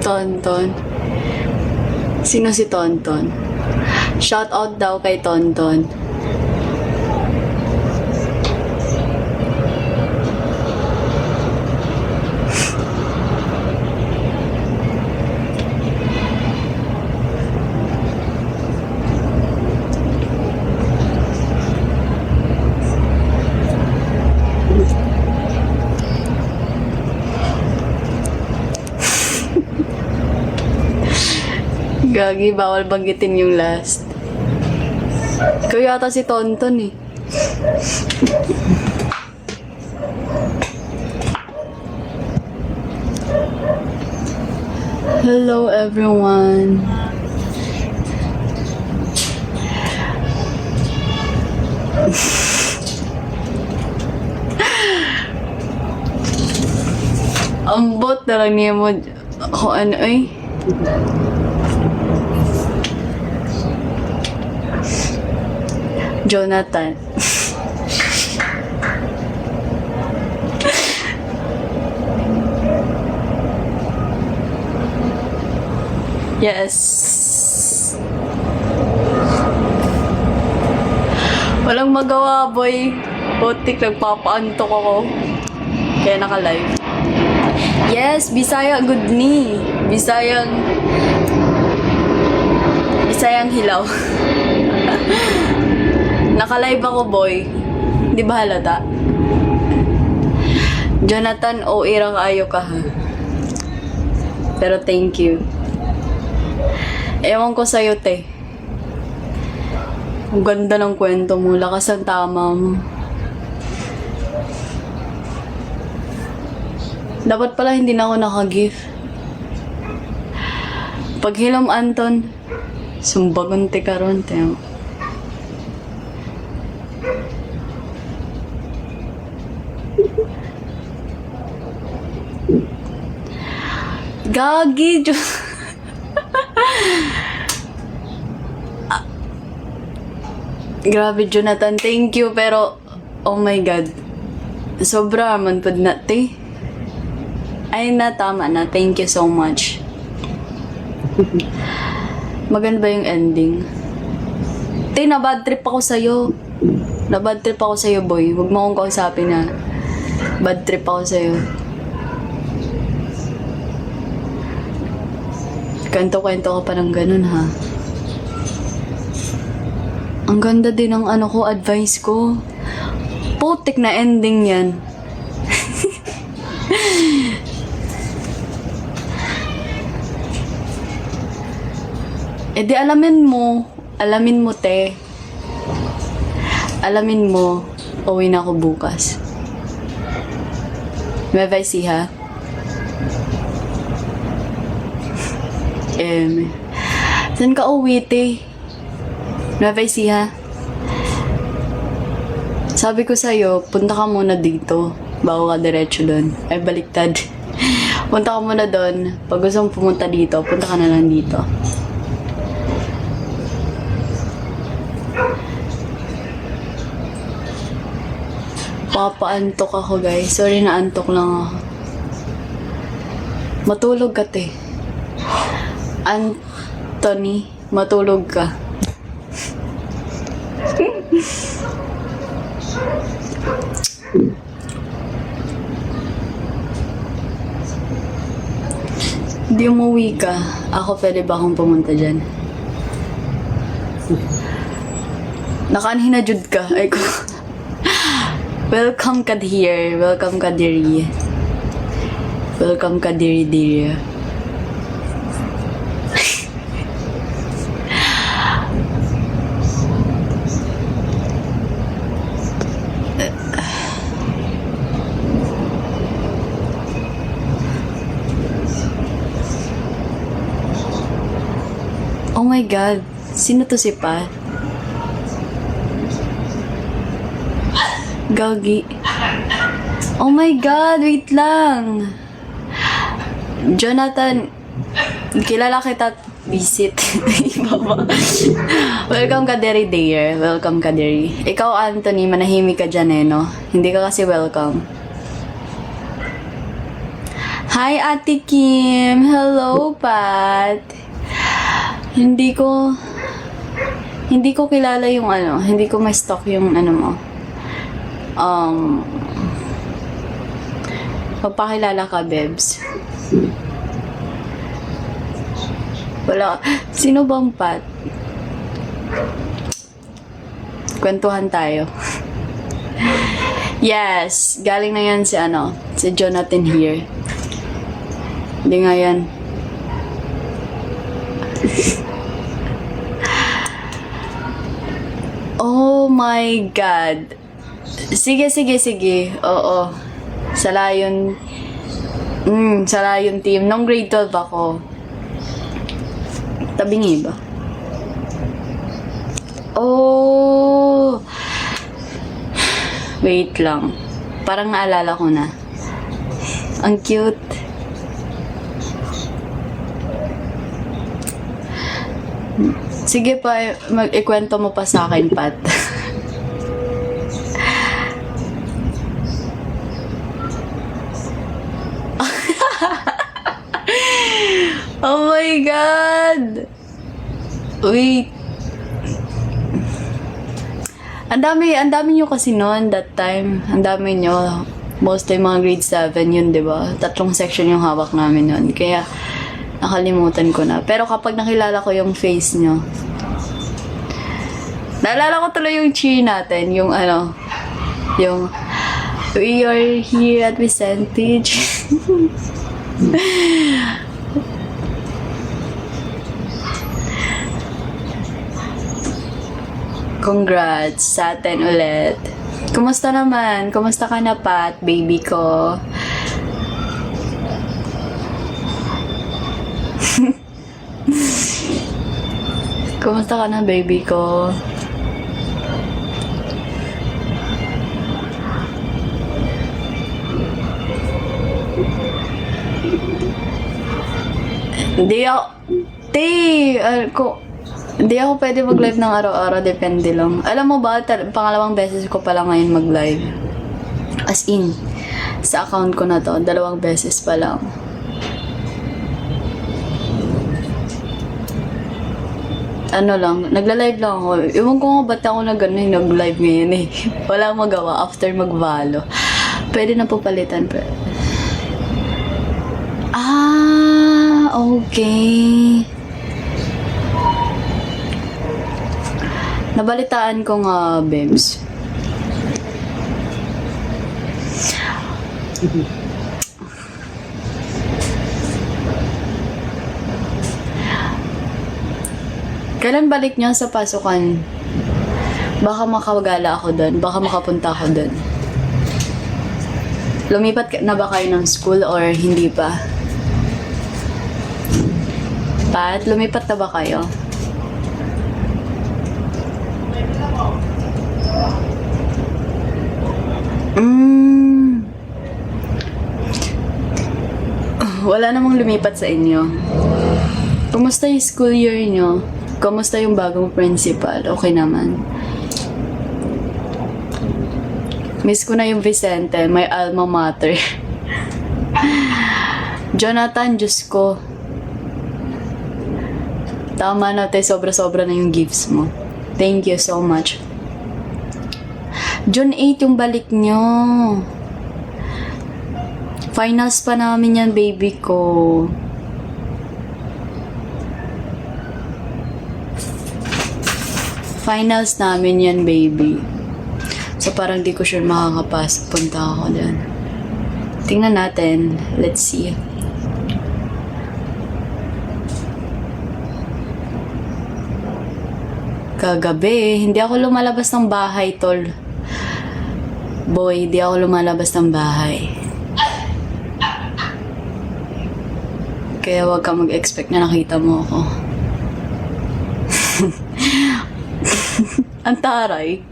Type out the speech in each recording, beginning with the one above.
Tonton. Sino si Tonton? Shout out daw kay Tonton. Gagi, bawal banggitin yung last. Ikaw yata si Tonton eh. Hello everyone. Ang bot na lang niya mo kung ano eh. Jonathan. Yes. Walang magawa, boy. Putik, nagpapaantok ako. Kaya naka-live. Yes, Bisaya good ni. Bisayang hilaw. Naka-live ako, boy. Di ba halata? Jonathan, o irang ayo ka ha. Pero thank you. Ewan ko sa'yo, te. Ang ganda ng kwento mo. Lakas ang tama mo. Dapat pala hindi na ako naka-gift. Pag hilom Anton, sumbagon te karon te. Gagi, Grabe, Jonathan. Thank you, pero oh my God. Sobra man pud na, te. Ay na, tama na. Thank you so much. Maganda ba yung ending? Te, na-bad trip ako sa'yo. Na-bad trip ako sa'yo, boy. Huwag mo akong kausapin na. Bad trip ako sa'yo. Kwento-kwento ka pa ng ganun, ha? Ang ganda din ng ano ko, advice ko. Putik na ending yan. Eh di alamin mo te. Alamin mo, uwi na ako bukas. May advice ha? Saan ka uwi te? Nueva Ecija. Sabi ko sa'yo, punta ka muna dito bago ka diretso doon. Ay, baliktad. Punta ka muna doon. Pag gusto mong pumunta dito, punta ka na lang dito. Papaantok ako, guys. Sorry na antok lang ako. Matulog ka, te. Anthony, matulog ka. Hindi umuwi ka. Ako, pwede ba akong pumunta dyan? Nakaanhin na jud ka. Ay ko. Welcome ka here. Welcome ka diri. Welcome ka diri. Oh my God, sino to si Pat? Gagi. Oh my God, wait lang. Jonathan, kilala kita visit. Welcome ka Derry Dayer. Welcome ka Derry. Ikaw Anthony, manahimik ka dyan no? Hindi ka kasi welcome. Hi, Ate Kim. Hello, Pat. Hindi ko kilala yung ano, hindi ko ma-stalk yung ano mo. Magpakilala ka, Bebs. Wala. Sino bang Pat? Kwentuhan tayo. Yes, galing na yan si ano, si Jonathan here. Hindi nga yan. Oh my God. Sige. Oo. Sa Lion. Sa Lion team. Nung grade 12 ako. Tabingi ba? Oh. Wait lang. Parang naalala ko na. Ang cute. Sige pa, ikwento mo pa sa akin, Pat. Oh my God! Wait. Ang dami nyo kasi noon, that time. Ang dami nyo. Mostly mga grade 7 yun, di ba? 3 section yung hawak namin noon. Kaya, nakalimutan ko na. Pero kapag nakilala ko yung face nyo, naalala ko tuloy yung cheer natin. Yung ano, yung we are here at Percentage. Congrats sa atin ulit. Kumusta naman? Kumusta ka na, Pat, baby ko? Kumusta ka na, baby ko? Hindi ako pwede mag-live ng araw-araw, depende lang. Alam mo ba, pangalawang beses ko pala ngayon mag-live. As in, sa account ko na to, 2 beses pa lang. Ano lang, nagla-live lang ako. Ewan ko nga ba't ako nag-live ngayon eh. Wala akong magawa after mag-valo. Pwede na po palitan. Okay. Nabalitaan ko nga, Bems. Kailan balik niyo sa pasukan? Baka makawagala ako doon. Baka makapunta ako doon. Lumipat na ba kayo ng school or hindi pa? Pat, lumipat na ba kayo? Wala namang lumipat sa inyo. Kumusta yung school year nyo? Kumusta yung bagong principal? Okay naman. Miss ko na yung Vicente, my alma mater. Jonathan, Diyos ko. Tama na, te. Sobra-sobra na yung gifts mo. Thank you so much. June 8 yung balik nyo. Finals pa namin yan, baby ko. Finals namin yan, baby. So, parang di ko sure makakapasok. Punta ako dyan. Tingnan natin. Let's see. Kagabi, hindi ako lumalabas ng bahay, tol. Boy, hindi ako lumalabas ng bahay. Kaya wag ka mag-expect na nakita mo ako. Ang taray.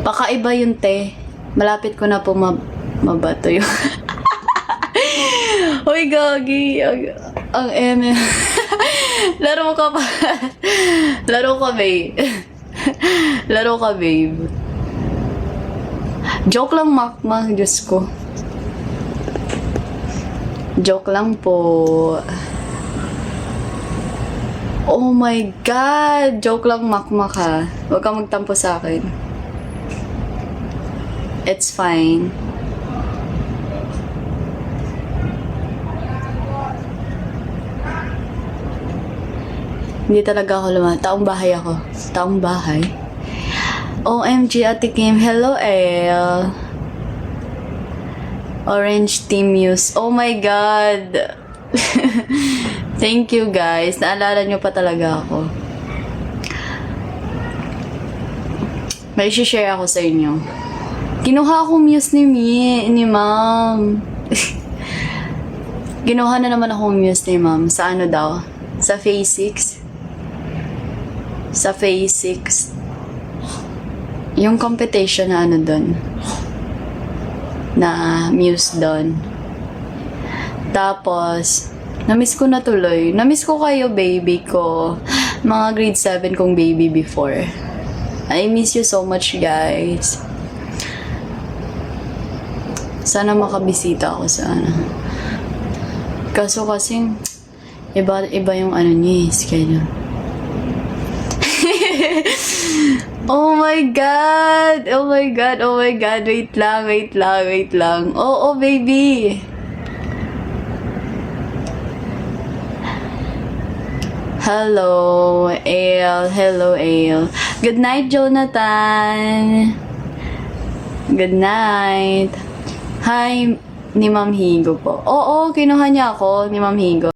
Baka iba yun, te. Malapit ko na po mabato yun. Uy, gagi. Ang eme. Laro ka pa. Laro ka, babe. Laro ka, babe. Joke lang, Makmak. Diyos ko. Joke lang po. Oh my God! Joke lang, makmak ha. Huwag kang magtampo sa akin. It's fine. Hindi talaga ako taong bahay ako. Taong bahay. OMG, Ate Kim. Hello, El. Orange Team Muse. Oh my God! Thank you, guys. Naalala nyo pa talaga ako. May share ako sa inyo. Kinuha akong muse ni Ma'am. Kinuha na naman akong muse ni Ma'am. Sa ano daw? Sa Phase 6. Sa Phase 6. Yung competition na ano doon. Na muse doon. Tapos, namiss ko na tuloy. Namiss ko kayo, baby ko. Mga grade 7 kong baby before. I miss you so much, guys. Sana makabisita ako sa ano. Kaso kasing, iba yung ano niya, schedule. Oh my God! Oh my God! Oh my God! Wait lang. Oo, baby! Hello, Ale. Hello, Ale. Good night, Jonathan. Good night. Hi, ni Ma'am Higo po. Oo, kinuha niya ako ni Ma'am Higo.